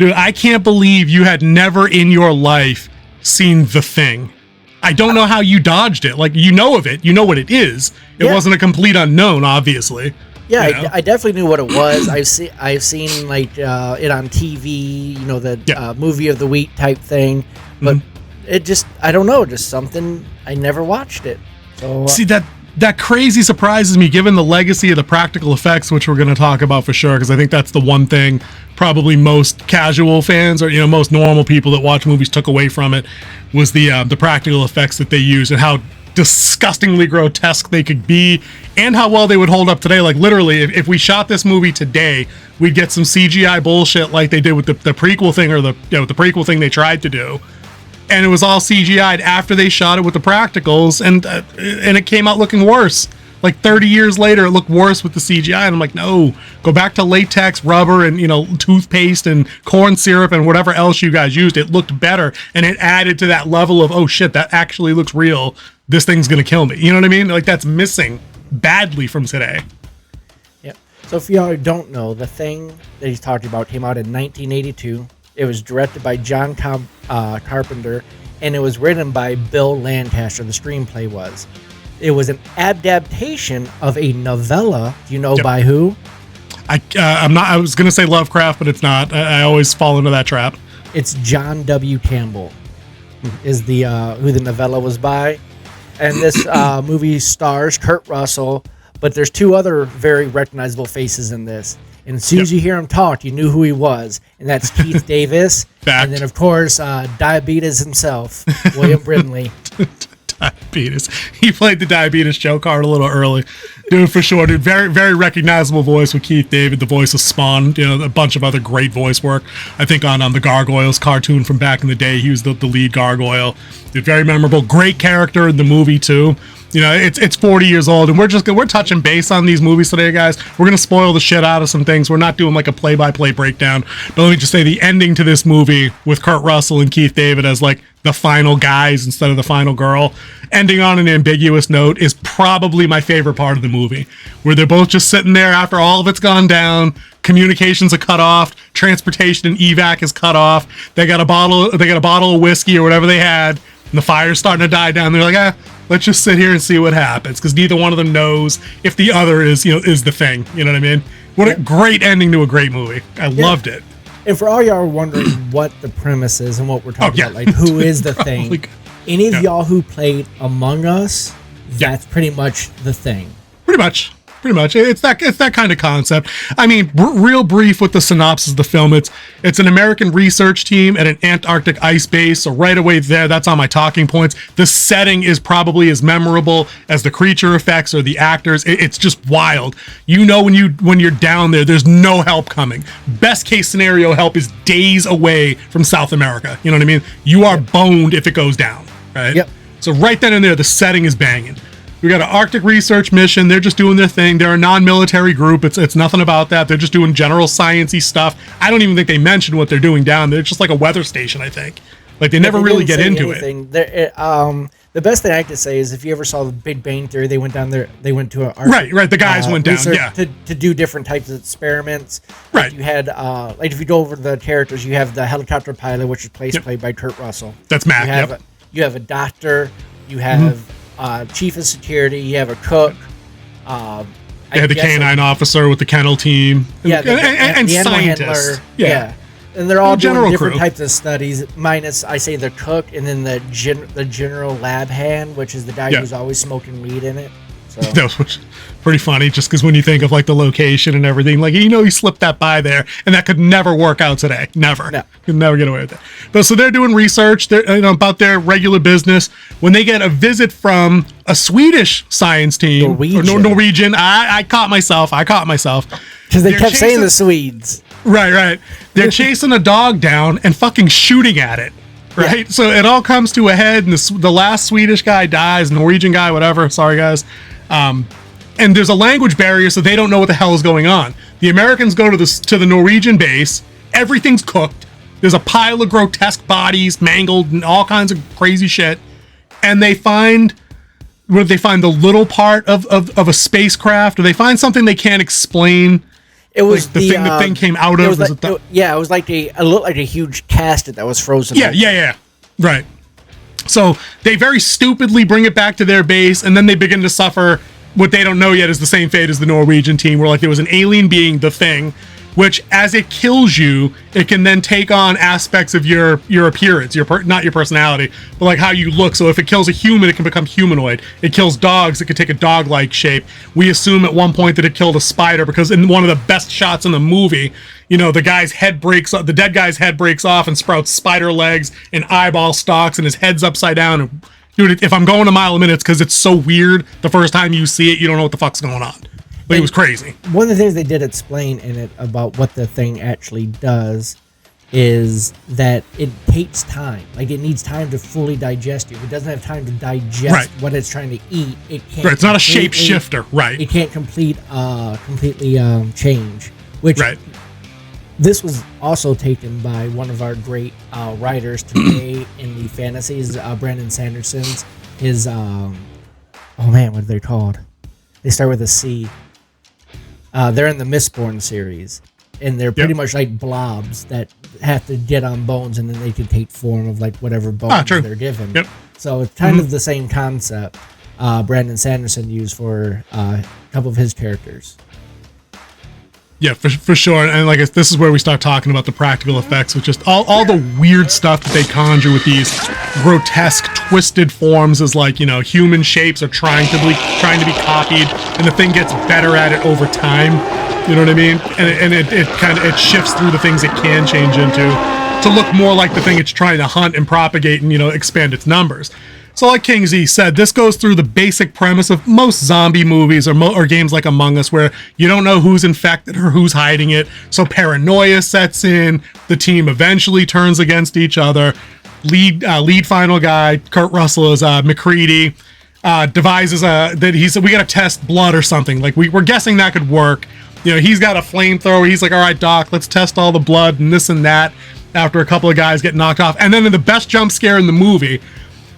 Dude, I can't believe you had never in your life seen The Thing. I don't know how you dodged it. Like, you know of it. You know what it is. It wasn't a complete unknown, obviously. Yeah, you know? I definitely knew what it was. I've seen like it on TV, you know, the movie of the week type thing. But it just, I don't know, just something, I never watched it. So see, that crazy surprises me, given the legacy of the practical effects, which we're going to talk about for sure, because I think that's the one thing probably most casual fans or, you know, most normal people that watch movies took away from it was the practical effects that they use and how disgustingly grotesque they could be and how well they would hold up today. Like, literally, if we shot this movie today, we'd get some CGI bullshit like they did with the prequel thing, or the prequel thing they tried to do. And it was all CGI'd after they shot it with the practicals, and it came out looking worse. Like 30 years later, it looked worse with the CGI, and I'm like, no, go back to latex, rubber, and, you know, toothpaste and corn syrup and whatever else you guys used. It looked better, and it added to that level of, oh shit, that actually looks real. This thing's gonna kill me. You know what I mean? Like, that's missing badly from today. Yep. So if y'all don't know, The Thing that he's talking about came out in 1982. It was directed by John Carpenter, and it was written by Bill Lancaster. The screenplay was. It was an adaptation of a novella. Do you know by who? I'm not. I was gonna say Lovecraft, but it's not. I always fall into that trap. It's John W. Campbell, is the who the novella was by, and this movie stars Kurt Russell. But there's two other very recognizable faces in this. And as soon as you hear him talk, you knew who he was. And that's Keith Davis. Fact. And then, of course, Diabetes himself, William Brindley. Diabetes. He played the Diabetes joke card a little early. Dude, for sure, dude. Very, very recognizable voice with Keith David, the voice of Spawn. You know, a bunch of other great voice work. I think on the Gargoyles cartoon from back in the day, he was the lead gargoyle. Dude, very memorable. Great character in the movie, too. You know, it's 40 years old, and we're touching base on these movies today, guys. We're gonna spoil the shit out of some things. We're not doing like a play-by-play breakdown, but let me just say the ending to this movie with Kurt Russell and Keith David as like the final guys instead of the final girl, ending on an ambiguous note, is probably my favorite part of the movie, where they're both just sitting there after all of it's gone down. Communications are cut off. Transportation and evac is cut off. They got a bottle of whiskey or whatever they had, and the fire's starting to die down. They're like, let's just sit here and see what happens, because neither one of them knows if the other is the thing. You know what I mean? What a great ending to a great movie. I loved it. And for all y'all wondering what the premise is and what we're talking about, like who is the thing, any of y'all who played Among Us, that's pretty much the thing. Pretty much. It's that kind of concept. I mean, real brief with the synopsis of the film. It's an American research team at an Antarctic ice base. So right away there, that's on my talking points. The setting is probably as memorable as the creature effects or the actors. It's just wild. You know, when you're down there, there's no help coming. Best case scenario help is days away from South America. You know what I mean? You are boned if it goes down, right? Yep. So right then and there, the setting is banging. We got an Arctic research mission. They're just doing their thing. They're a non-military group. It's nothing about that. They're just doing general sciencey stuff. I don't even think they mentioned what they're doing down there. It's just like a weather station, I think. Like they never really get into it. The best thing I could say is if you ever saw the Big Bang Theory, they went down there. They went to an right. The guys went down, to do different types of experiments. Like right. You had like if you go over the characters, you have the helicopter pilot, which is played by Kurt Russell. That's Matt. You have a doctor. You have. Chief of security, you have a cook. They had the canine officer with the kennel team. And the scientists. Yeah. And they're all doing different crew. types of studies, minus, I say, the cook, and then the general lab hand, which is the guy who's always smoking weed in it. So. That was pretty funny, just because when you think of like the location and everything, like, you know, he slipped that by there, and that could never work out today. Never. No. Could never get away with it. But so they're doing research about their regular business when they get a visit from a Swedish science team. Norwegian. I caught myself. Because they kept saying the Swedes. Right. They're chasing a dog down and fucking shooting at it. Right. So it all comes to a head, and the last Swedish guy dies, Norwegian guy, whatever. Sorry, guys. And there's a language barrier, so they don't know what the hell is going on. The Americans go to the Norwegian base. Everything's cooked. There's a pile of grotesque bodies, mangled, and all kinds of crazy shit. And they find the little part of a spacecraft, or they find something they can't explain. It was like the thing came out of. It was like it looked like a huge casket that was frozen. Yeah. Right. So they very stupidly bring it back to their base, and then they begin to suffer what they don't know yet is the same fate as the Norwegian team, where like there was an alien being, the Thing, which as it kills you, it can then take on aspects of your appearance, not your personality, but like how you look. So if it kills a human, it can become humanoid. It kills dogs, it could take a dog-like shape. We assume at one point that it killed a spider, because in one of the best shots in the movie, you know, the dead guy's head breaks off and sprouts spider legs and eyeball stalks, and his head's upside down. And dude, if I'm going a mile a minute, it's because it's so weird. The first time you see it, you don't know what the fuck's going on. But it was crazy. One of the things they did explain in it about what the Thing actually does is that it takes time. Like, it needs time to fully digest you. If it doesn't have time to digest what it's trying to eat, it can't. Right, it's not a shapeshifter. Right. It can't completely change. Which this was also taken by one of our great writers today in the fantasies, Brandon Sanderson's. His what are they called? They start with a C. They're in the Mistborn series, and they're pretty much like blobs that have to get on bones, and then they can take form of like whatever bones they're given. Yep. So it's kind of the same concept Brandon Sanderson used for a couple of his characters. Yeah, for sure. And like this is where we start talking about the practical effects, with just all the weird stuff that they conjure with these grotesque, twisted forms, as like, you know, human shapes are trying to be copied, and the Thing gets better at it over time. You know what I mean? And it shifts through the things it can change into to look more like the thing it's trying to hunt and propagate and, you know, expand its numbers. So like King Z said, this goes through the basic premise of most zombie movies or games like Among Us, where you don't know who's infected or who's hiding it. So paranoia sets in. The team eventually turns against each other. Lead final guy, Kurt Russell, is McCready, devises that he said we got to test blood or something. Like we're guessing that could work. You know, he's got a flamethrower. He's like, all right, Doc, let's test all the blood and this and that. After a couple of guys get knocked off, and then in the best jump scare in the movie,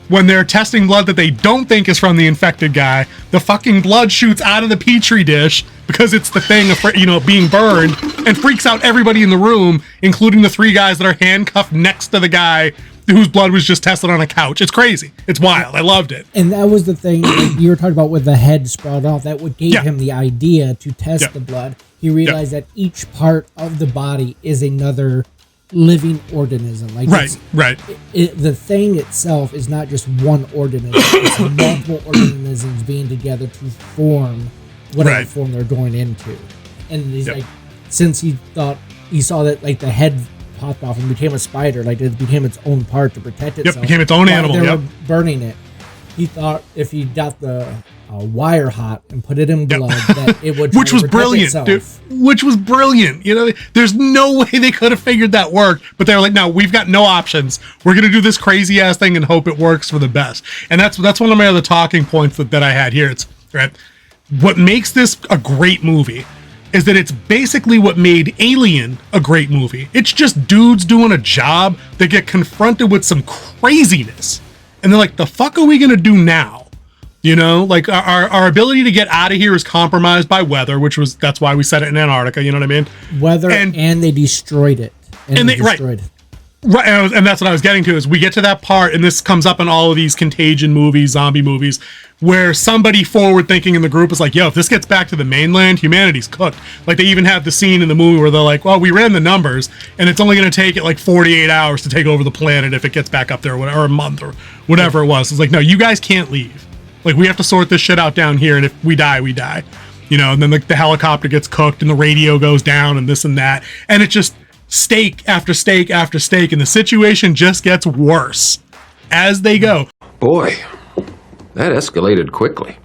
when they're testing blood that they don't think is from the infected guy, the fucking blood shoots out of the petri dish because it's the Thing, you know, being burned, and freaks out everybody in the room, including the 3 guys that are handcuffed next to the guy whose blood was just tested on a couch. It's crazy. It's wild. I loved it. And that was the thing you were talking about with the head sprawled off. That what gave him the idea to test the blood. He realized that each part of the body is another living organism. Like the Thing itself is not just one organism. It's multiple organisms being together to form whatever form they're going into. And he's like, since he saw that like the head popped off and became a spider, like it became its own part to protect itself. Became its own animal. They were burning it. He thought if he got the wire hot and put it in blood, that it would which was brilliant, dude. Which was brilliant. You know, there's no way they could have figured that work, but they were like, no, we've got no options. We're gonna do this crazy ass thing and hope it works for the best. And that's one of my other talking points that I had here. It's what makes this a great movie is that it's basically what made Alien a great movie. It's just dudes doing a job that get confronted with some craziness, and they're like, the fuck are we gonna do now? You know, like our ability to get out of here is compromised by weather, that's why we set it in Antarctica. You know what I mean? Weather, and they destroyed it. And they destroyed it. Right, and that's what I was getting to, is we get to that part, and this comes up in all of these contagion movies, zombie movies, where somebody forward thinking in the group is like, yo, if this gets back to the mainland, humanity's cooked. Like, they even have the scene in the movie where they're like, well, we ran the numbers, and it's only going to take it like 48 hours to take over the planet if it gets back up there, or whatever, or a month, or whatever it was. It's like, no, you guys can't leave. Like, we have to sort this shit out down here, and if we die, we die. You know, and then the helicopter gets cooked, and the radio goes down, and this and that. And it's just steak after steak after steak, and the situation just gets worse as they go. Boy, that escalated quickly.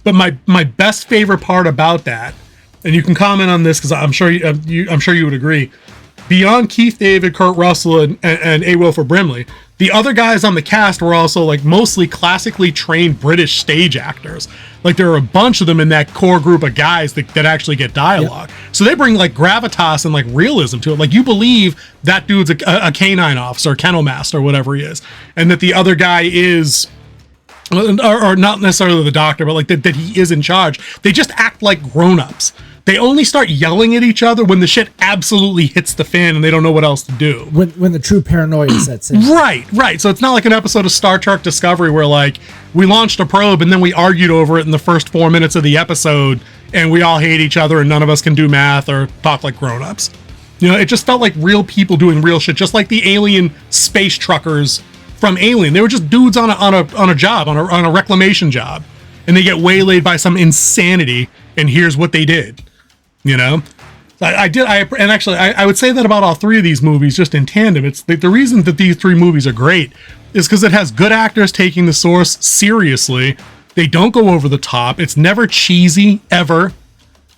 But my best favorite part about that, and you can comment on this because I'm sure you would agree, beyond Keith David, Kurt Russell, and A. Wilford Brimley, the other guys on the cast were also like mostly classically trained British stage actors. Like, there are a bunch of them in that core group of guys that actually get dialogue. Yep. So they bring like gravitas and like realism to it. Like, you believe that dude's a canine officer, kennel master, whatever he is, and that the other guy is, or not necessarily the doctor, but like that he is in charge. They just act like grown-ups. They only start yelling at each other when the shit absolutely hits the fan and they don't know what else to do. When the true paranoia sets in. Right. So it's not like an episode of Star Trek Discovery where like we launched a probe and then we argued over it in the first 4 minutes of the episode and we all hate each other and none of us can do math or talk like grown-ups. You know, it just felt like real people doing real shit, just like the alien space truckers from Alien. They were just dudes on a job, on a reclamation job, and they get waylaid by some insanity, and here's what they did. You know, I would say that about all three of these movies, just in tandem. It's the reason that these three movies are great is because it has good actors taking the source seriously. They don't go over the top. It's never cheesy, ever.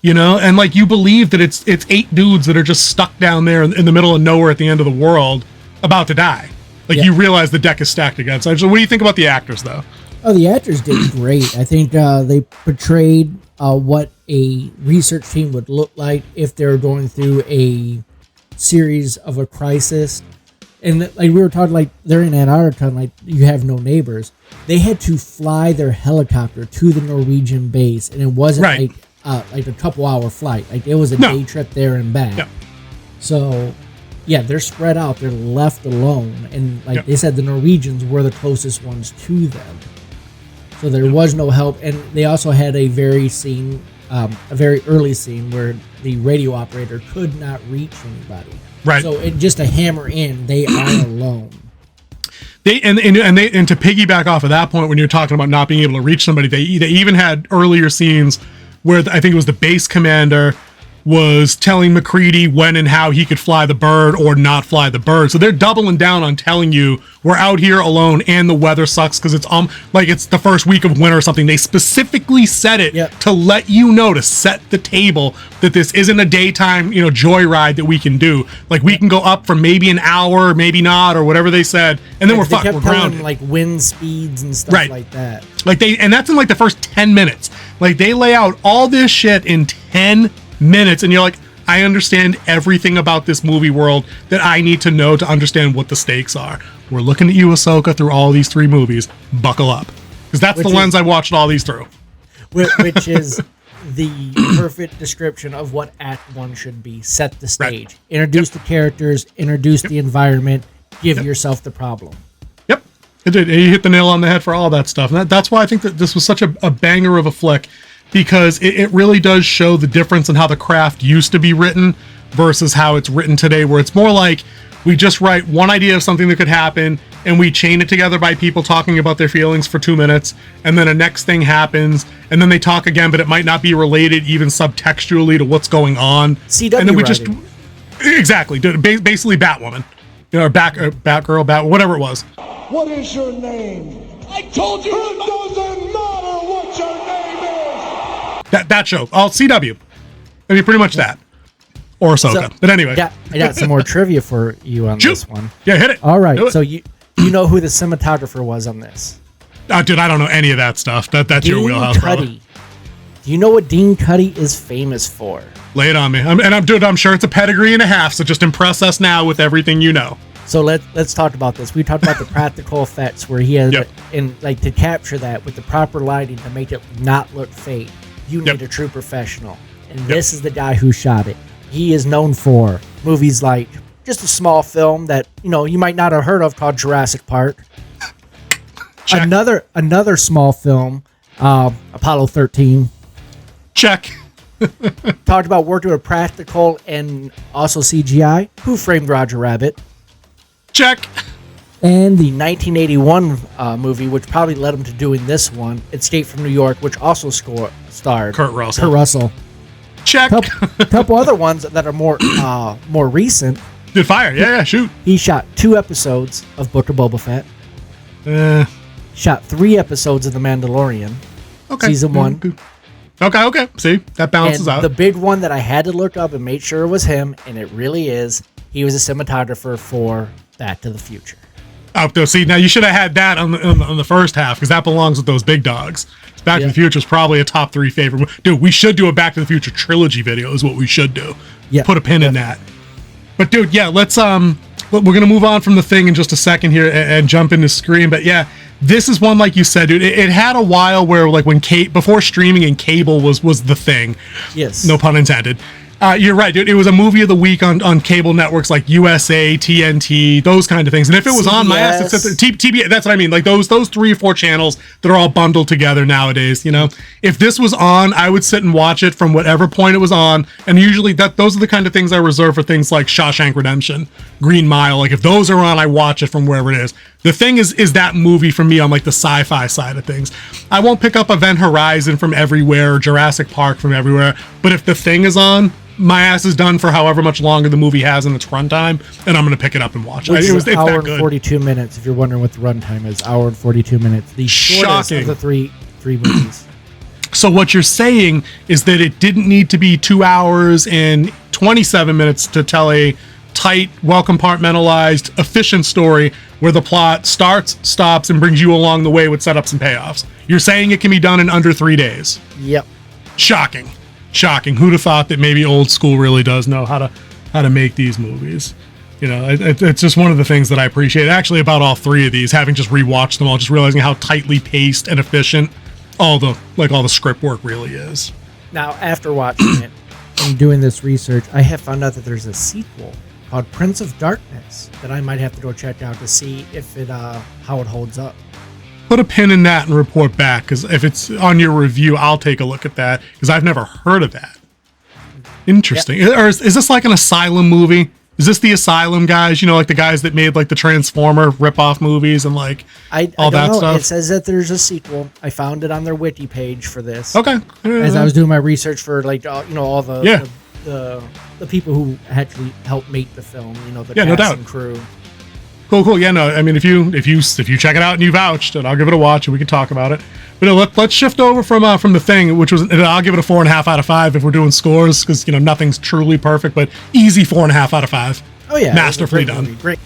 You know, and like you believe that it's 8 dudes that are just stuck down there in the middle of nowhere at the end of the world about to die. Like you realize the deck is stacked against. So what do you think about the actors, though? Oh, the actors did great. I think they portrayed what a research team would look like if they were going through a series of a crisis. And like we were talking, like they're in Antarctica, and like you have no neighbors. They had to fly their helicopter to the Norwegian base, and it wasn't like a couple hour flight. Like it was a day trip there and back. Yeah. So yeah, they're spread out. They're left alone, and like they said, the Norwegians were the closest ones to them. So there was no help, and they also had a very early scene where the radio operator could not reach anybody. Right. So just to hammer in, they are alone. And to piggyback off of that point, when you're talking about not being able to reach somebody, they even had earlier scenes where I think it was the base commander was telling McCready when and how he could fly the bird or not fly the bird. So they're doubling down on telling you we're out here alone and the weather sucks because it's like it's the first week of winter or something. They specifically said it to let you know, to set the table that this isn't a daytime, joyride that we can do. Like we can go up for maybe an hour, maybe not, or whatever they said, and then we're fucked. We're grounded. Like wind speeds and stuff like that. Like and that's in like the first 10 minutes. Like they lay out all this shit in 10 minutes, and you're like, I understand everything about this movie world that I need to know to understand what the stakes are. We're looking at you, Ahsoka, through all these 3 movies. Buckle up, because that's the lens I watched all these through. Which is the perfect description of what Act 1 should be. Set the stage, introduce the characters, introduce the environment, give yourself the problem. Yep, it did. You hit the nail on the head for all that stuff, and that's why I think that this was such a banger of a flick. Because it really does show the difference in how the craft used to be written versus how it's written today, where it's more like we just write one idea of something that could happen and we chain it together by people talking about their feelings for 2 minutes, and then a next thing happens, and then they talk again, but it might not be related even subtextually to what's going on. CW and then we writing. Exactly, basically Batwoman, or Batgirl, whatever it was. What is your name? I told you it doesn't matter what your name is. That show, all CW. I mean, pretty much that. Or Ahsoka. But anyway. I got some more trivia for you on this one. Yeah, hit it. All right. So you know who the cinematographer was on this? Dude, I don't know any of that stuff. That's your wheelhouse, brother. Do you know what Dean Cuddy is famous for? Lay it on me. I'm sure it's a pedigree and a half, so just impress us now with everything you know. So let's talk about this. We talked about the practical effects where he has, to capture that with the proper lighting to make it not look fake. You need a true professional. And this is the guy who shot it. He is known for movies like just a small film that, you might not have heard of called Jurassic Park. Check. Another small film, Apollo 13. Check. Talked about working with practical and also CGI. Who Framed Roger Rabbit? Check. And the 1981 movie, which probably led him to doing this one, Escape from New York, which also starred Kurt Russell. Check. Couple other ones that are more recent. Did fire? Yeah, shoot. He shot 2 episodes of Book of Boba Fett. Shot 3 episodes of The Mandalorian. Okay. Season 1. Okay. See, that balances out. The big one that I had to look up and make sure it was him, and it really is. He was a cinematographer for Back to the Future. Oh, see, now you should have had that on the first half, because that belongs with those big dogs. Back to the Future is probably a top 3 favorite. Dude, we should do a Back to the Future trilogy video is what we should do. Yeah, put a pin in that. But dude, let's we're gonna move on from the thing in just a second here and jump into Scream. But yeah, This is one, like you said, dude. It had a while where, like, before streaming and cable was the thing. Yes. No pun intended. You're right, dude. It was a movie of the week on cable networks like USA, TNT, those kind of things. And if it was CBS. on my ass, it's TBS. That's what I mean. Like those 3 or 4 channels that are all bundled together nowadays. You know, if this was on, I would sit and watch it from whatever point it was on. And usually those are the kind of things I reserve for things like Shawshank Redemption, Green Mile. Like if those are on, I watch it from wherever it is. The thing is that movie for me on like the sci-fi side of things. I won't pick up Event Horizon from everywhere or Jurassic Park from everywhere. But if The Thing is on, my ass is done for however much longer the movie has in its runtime, and I'm going to pick it up and watch it. It's an hour and 42 minutes, if you're wondering what the runtime is. Hour and 42 minutes. The shortest of the three movies. So what you're saying is that it didn't need to be 2 hours and 27 minutes to tell a tight, well-compartmentalized, efficient story where the plot starts, stops, and brings you along the way with setups and payoffs. You're saying it can be done in under 3 days. Yep. Shocking. Who'd have thought that maybe old school really does know how to make these movies? You know, it's just one of the things that I appreciate actually about all 3 of these, having just rewatched them all, just realizing how tightly paced and efficient all the script work really is. Now, after watching it and doing this research, I have found out that there's a sequel called Prince of Darkness that I might have to go check out to see if it how it holds up. Put a pin in that and report back, because if it's on your review, I'll take a look at that, because I've never heard of that. Interesting. Yep. Or is this like an Asylum movie? Is this the Asylum guys? You know, like the guys that made like the Transformer ripoff movies and like all that stuff? It says that there's a sequel. I found it on their wiki page for this. Okay. As I was doing my research for like all the people who actually helped make the film. You know, the cast and crew. Cool. Yeah, no, I mean, if you check it out and you vouched, and I'll give it a watch and we can talk about it. But no, let's shift over from The Thing, which was, and I'll give it a 4.5 out of 5 if we're doing scores, because nothing's truly perfect, but easy 4.5 out of 5. Oh yeah, masterfully done. Great.